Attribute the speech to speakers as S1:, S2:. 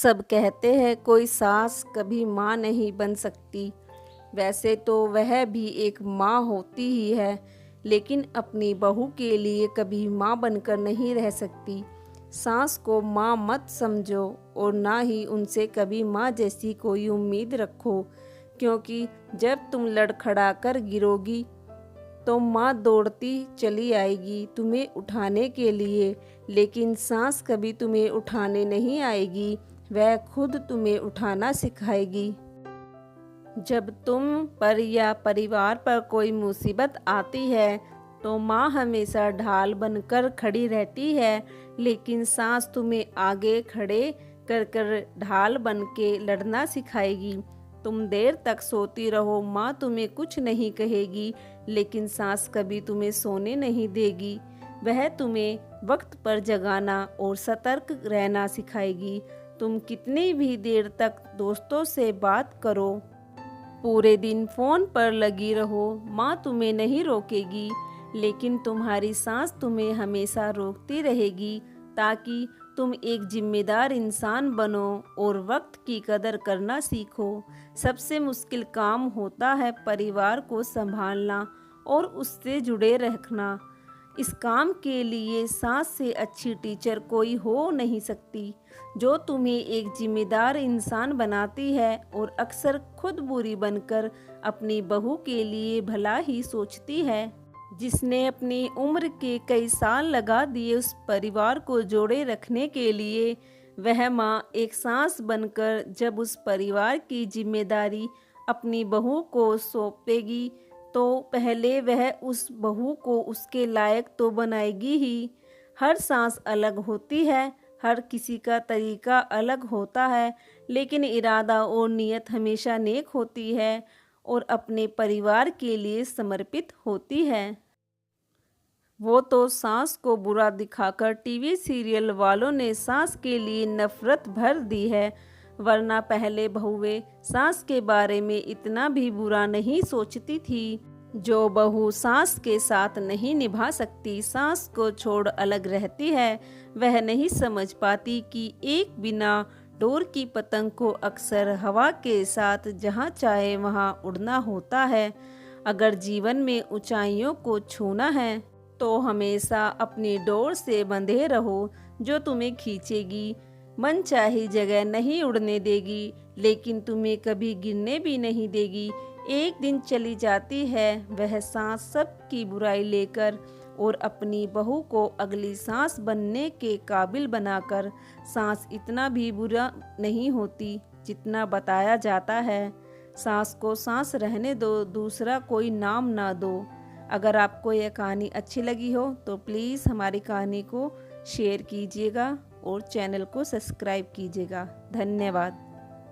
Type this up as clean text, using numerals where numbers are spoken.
S1: सब कहते हैं कोई सास कभी माँ नहीं बन सकती। वैसे तो वह भी एक माँ होती ही है, लेकिन अपनी बहू के लिए कभी माँ बनकर नहीं रह सकती। सास को माँ मत समझो और ना ही उनसे कभी माँ जैसी कोई उम्मीद रखो, क्योंकि जब तुम लड़खड़ा कर गिरोगी तो माँ दौड़ती चली आएगी तुम्हें उठाने के लिए, लेकिन सास कभी तुम्हें उठाने नहीं आएगी, वह खुद तुम्हें उठाना सिखाएगी। जब तुम पर या परिवार पर कोई मुसीबत आती है तो माँ हमेशा ढाल बनकर खड़ी रहती है, लेकिन सास तुम्हें आगे खड़े कर कर ढाल बन के लड़ना सिखाएगी। तुम देर तक सोती रहो, माँ तुम्हें कुछ नहीं कहेगी, लेकिन सास कभी तुम्हें सोने नहीं देगी। वह तुम्हें वक्त पर जगाना और सतर्क रहना सिखाएगी। तुम कितनी भी देर तक दोस्तों से बात करो, पूरे दिन फोन पर लगी रहो, माँ तुम्हें नहीं रोकेगी, लेकिन तुम्हारी सास तुम्हें हमेशा रोकती रहेगी, ताकि तुम एक जिम्मेदार इंसान बनो और वक्त की कदर करना सीखो। सबसे मुश्किल काम होता है परिवार को संभालना और उससे जुड़े रखना। इस काम के लिए सास से अच्छी टीचर कोई हो नहीं सकती, जो तुम्हें एक जिम्मेदार इंसान बनाती है और अक्सर खुद बुरी बनकर अपनी बहू के लिए भला ही सोचती है। जिसने अपनी उम्र के कई साल लगा दिए उस परिवार को जोड़े रखने के लिए, वह माँ एक सास बनकर जब उस परिवार की जिम्मेदारी अपनी बहू को सौंपेगी तो पहले वह उस बहू को उसके लायक तो बनाएगी ही। हर सास अलग होती है, हर किसी का तरीका अलग होता है, लेकिन इरादा और नीयत हमेशा नेक होती है और अपने परिवार के लिए समर्पित होती है। वो तो सास को बुरा दिखाकर टीवी सीरियल वालों ने सास के लिए नफरत भर दी है, वरना पहले बहुएं सास के बारे में इतना भी बुरा नहीं सोचती थी। जो बहू सास के साथ नहीं निभा सकती, सास को छोड़ अलग रहती है, वह नहीं समझ पाती कि एक बिना डोर की पतंग को अक्सर हवा के साथ जहाँ चाहे वहाँ उड़ना होता है। अगर जीवन में ऊंचाइयों को छूना है तो हमेशा अपनी डोर से बंधे रहो, जो तुम्हें खींचेगी, मन चाही जगह नहीं उड़ने देगी, लेकिन तुम्हें कभी गिरने भी नहीं देगी। एक दिन चली जाती है वह सांस सबकी बुराई लेकर और अपनी बहू को अगली सांस बनने के काबिल बनाकर। सांस इतना भी बुरा नहीं होती जितना बताया जाता है। सांस को सांस रहने दो, दूसरा कोई नाम ना दो। अगर आपको यह कहानी अच्छी लगी हो तो प्लीज़ हमारी कहानी को शेयर कीजिएगा और चैनल को सब्सक्राइब कीजिएगा। धन्यवाद।